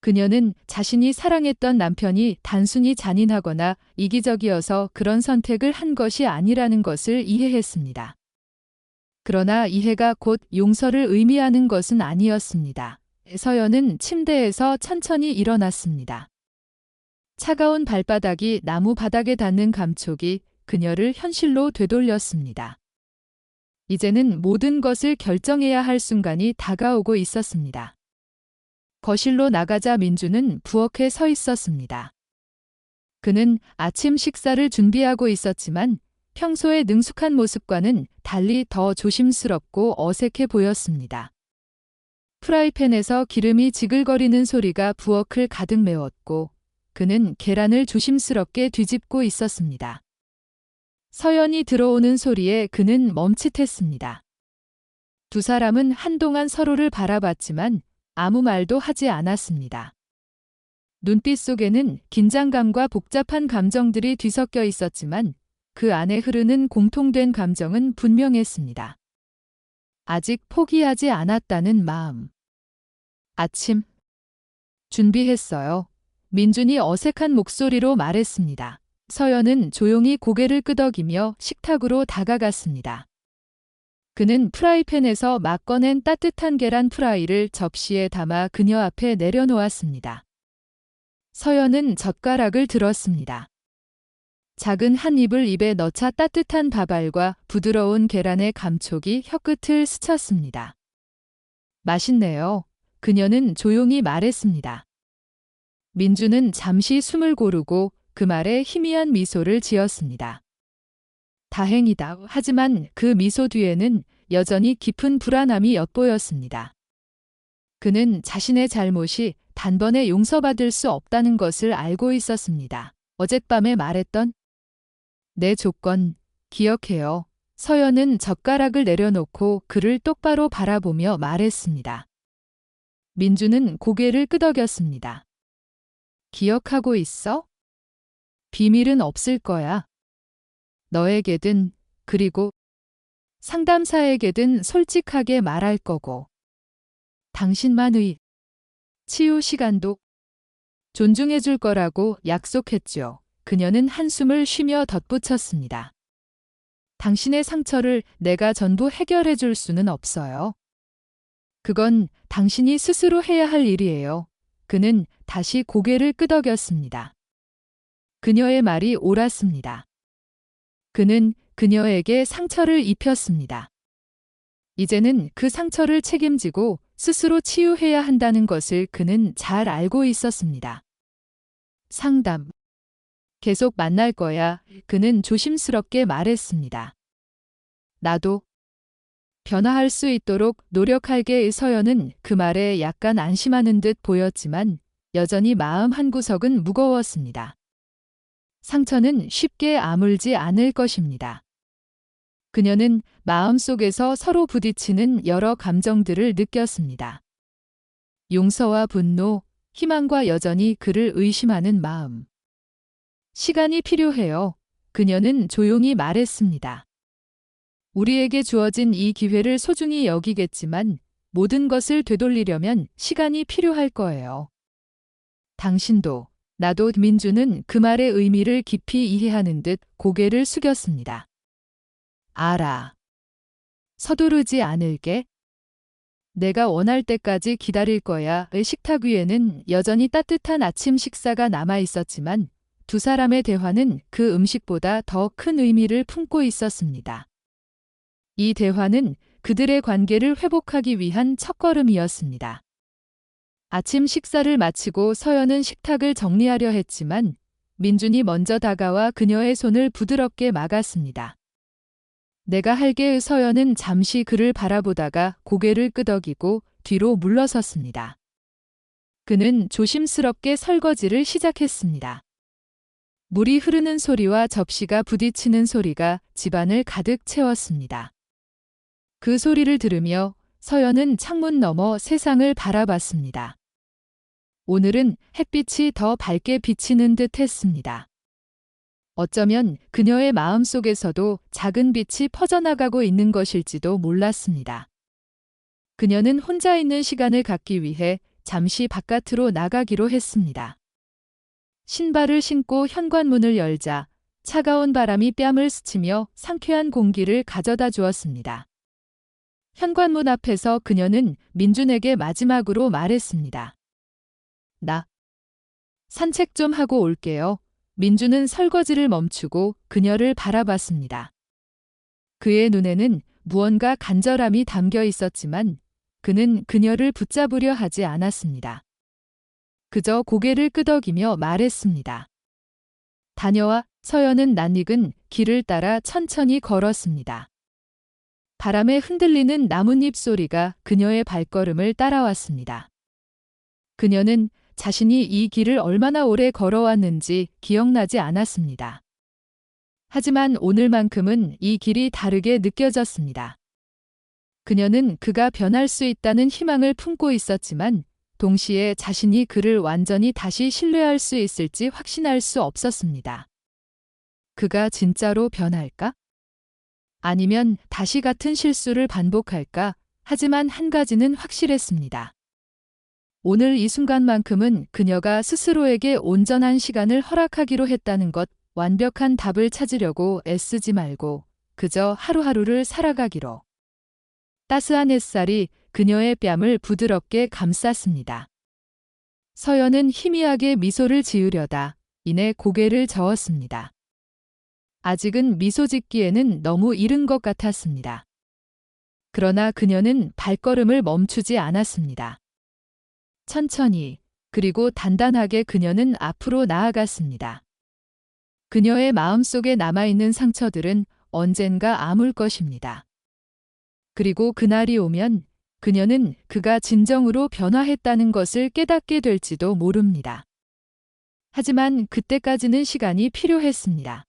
그녀는 자신이 사랑했던 남편이 단순히 잔인하거나 이기적이어서 그런 선택을 한 것이 아니라는 것을 이해했습니다. 그러나 이해가 곧 용서를 의미하는 것은 아니었습니다. 서연은 침대에서 천천히 일어났습니다. 차가운 발바닥이 나무 바닥에 닿는 감촉이 그녀를 현실로 되돌렸습니다. 이제는 모든 것을 결정해야 할 순간이 다가오고 있었습니다. 거실로 나가자 민주는 부엌에 서 있었습니다. 그는 아침 식사를 준비하고 있었지만 평소의 능숙한 모습과는 달리 더 조심스럽고 어색해 보였습니다. 프라이팬에서 기름이 지글거리는 소리가 부엌을 가득 메웠고 그는 계란을 조심스럽게 뒤집고 있었습니다. 서연이 들어오는 소리에 그는 멈칫했습니다. 두 사람은 한동안 서로를 바라봤지만 아무 말도 하지 않았습니다. 눈빛 속에는 긴장감과 복잡한 감정들이 뒤섞여 있었지만 그 안에 흐르는 공통된 감정은 분명했습니다. 아직 포기하지 않았다는 마음. 아침. 준비했어요. 민준이 어색한 목소리로 말했습니다. 서연은 조용히 고개를 끄덕이며 식탁으로 다가갔습니다. 그는 프라이팬에서 막 꺼낸 따뜻한 계란 프라이를 접시에 담아 그녀 앞에 내려놓았습니다. 서연은 젓가락을 들었습니다. 작은 한 입을 입에 넣자 따뜻한 밥알과 부드러운 계란의 감촉이 혀끝을 스쳤습니다. 맛있네요. 그녀는 조용히 말했습니다. 민주는 잠시 숨을 고르고 그 말에 희미한 미소를 지었습니다. 다행이다. 하지만 그 미소 뒤에는 여전히 깊은 불안함이 엿보였습니다. 그는 자신의 잘못이 단번에 용서받을 수 없다는 것을 알고 있었습니다. 어젯밤에 말했던 내 조건 기억해요. 서연은 젓가락을 내려놓고 그를 똑바로 바라보며 말했습니다. 민주는 고개를 끄덕였습니다. 기억하고 있어? 비밀은 없을 거야. 너에게든 그리고 상담사에게든 솔직하게 말할 거고 당신만의 치유 시간도 존중해 줄 거라고 약속했죠. 그녀는 한숨을 쉬며 덧붙였습니다. 당신의 상처를 내가 전부 해결해 줄 수는 없어요. 그건 당신이 스스로 해야 할 일이에요. 그는 다시 고개를 끄덕였습니다. 그녀의 말이 옳았습니다. 그는 그녀에게 상처를 입혔습니다. 이제는 그 상처를 책임지고 스스로 치유해야 한다는 것을 그는 잘 알고 있었습니다. 상담. 계속 만날 거야. 그는 조심스럽게 말했습니다. 나도 변화할 수 있도록 노력할게. 서연은 그 말에 약간 안심하는 듯 보였지만 여전히 마음 한구석은 무거웠습니다. 상처는 쉽게 아물지 않을 것입니다. 그녀는 마음속에서 서로 부딪히는 여러 감정들을 느꼈습니다. 용서와 분노, 희망과 여전히 그를 의심하는 마음. 시간이 필요해요. 그녀는 조용히 말했습니다. 우리에게 주어진 이 기회를 소중히 여기겠지만 모든 것을 되돌리려면 시간이 필요할 거예요. 당신도 나도. 민주는 그 말의 의미를 깊이 이해하는 듯 고개를 숙였습니다. 알아. 서두르지 않을게. 내가 원할 때까지 기다릴 거야. 식탁 위에는 여전히 따뜻한 아침 식사가 남아 있었지만 두 사람의 대화는 그 음식보다 더 큰 의미를 품고 있었습니다. 이 대화는 그들의 관계를 회복하기 위한 첫걸음이었습니다. 아침 식사를 마치고 서연은 식탁을 정리하려 했지만 민준이 먼저 다가와 그녀의 손을 부드럽게 막았습니다. 내가 할게. 서연은 잠시 그를 바라보다가 고개를 끄덕이고 뒤로 물러섰습니다. 그는 조심스럽게 설거지를 시작했습니다. 물이 흐르는 소리와 접시가 부딪히는 소리가 집안을 가득 채웠습니다. 그 소리를 들으며 서연은 창문 너머 세상을 바라봤습니다. 오늘은 햇빛이 더 밝게 비치는 듯 했습니다. 어쩌면 그녀의 마음속에서도 작은 빛이 퍼져나가고 있는 것일지도 몰랐습니다. 그녀는 혼자 있는 시간을 갖기 위해 잠시 바깥으로 나가기로 했습니다. 신발을 신고 현관문을 열자 차가운 바람이 뺨을 스치며 상쾌한 공기를 가져다 주었습니다. 현관문 앞에서 그녀는 민준에게 마지막으로 말했습니다. 나 산책 좀 하고 올게요. 민준은 설거지를 멈추고 그녀를 바라봤습니다. 그의 눈에는 무언가 간절함이 담겨 있었지만 그는 그녀를 붙잡으려 하지 않았습니다. 그저 고개를 끄덕이며 말했습니다. 다녀와. 서연은 낯익은 길을 따라 천천히 걸었습니다. 바람에 흔들리는 나뭇잎 소리가 그녀의 발걸음을 따라왔습니다. 그녀는 자신이 이 길을 얼마나 오래 걸어왔는지 기억나지 않았습니다. 하지만 오늘만큼은 이 길이 다르게 느껴졌습니다. 그녀는 그가 변할 수 있다는 희망을 품고 있었지만 동시에 자신이 그를 완전히 다시 신뢰할 수 있을지 확신할 수 없었습니다. 그가 진짜로 변할까? 아니면 다시 같은 실수를 반복할까? 하지만 한 가지는 확실했습니다. 오늘 이 순간만큼은 그녀가 스스로에게 온전한 시간을 허락하기로 했다는 것, 완벽한 답을 찾으려고 애쓰지 말고 그저 하루하루를 살아가기로. 따스한 햇살이 그녀의 뺨을 부드럽게 감쌌습니다. 서연은 희미하게 미소를 지으려다 이내 고개를 저었습니다. 아직은 미소 짓기에는 너무 이른 것 같았습니다. 그러나 그녀는 발걸음을 멈추지 않았습니다. 천천히, 그리고 단단하게 그녀는 앞으로 나아갔습니다. 그녀의 마음속에 남아있는 상처들은 언젠가 아물 것입니다. 그리고 그날이 오면 그녀는 그가 진정으로 변화했다는 것을 깨닫게 될지도 모릅니다. 하지만 그때까지는 시간이 필요했습니다.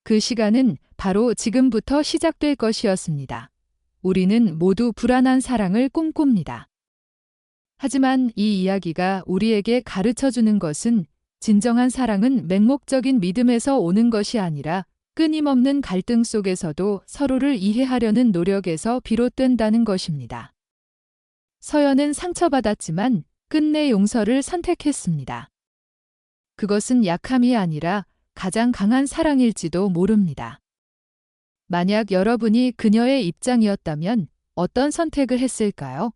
그 시간은 바로 지금부터 시작될 것이었습니다. 우리는 모두 불안한 사랑을 꿈꿉니다. 하지만 이 이야기가 우리에게 가르쳐주는 것은 진정한 사랑은 맹목적인 믿음에서 오는 것이 아니라 끊임없는 갈등 속에서도 서로를 이해하려는 노력에서 비롯된다는 것입니다. 서연은 상처받았지만 끝내 용서를 선택했습니다. 그것은 약함이 아니라 가장 강한 사랑일지도 모릅니다. 만약 여러분이 그녀의 입장이었다면 어떤 선택을 했을까요?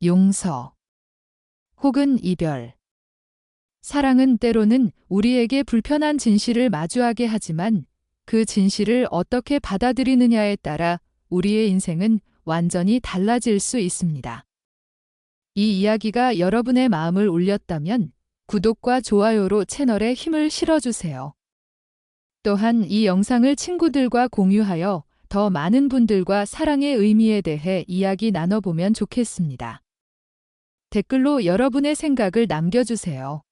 용서 혹은 이별. 사랑은 때로는 우리에게 불편한 진실을 마주하게 하지만 그 진실을 어떻게 받아들이느냐에 따라 우리의 인생은 완전히 달라질 수 있습니다. 이 이야기가 여러분의 마음을 울렸다면 구독과 좋아요로 채널에 힘을 실어주세요. 또한 이 영상을 친구들과 공유하여 더 많은 분들과 사랑의 의미에 대해 이야기 나눠보면 좋겠습니다. 댓글로 여러분의 생각을 남겨주세요.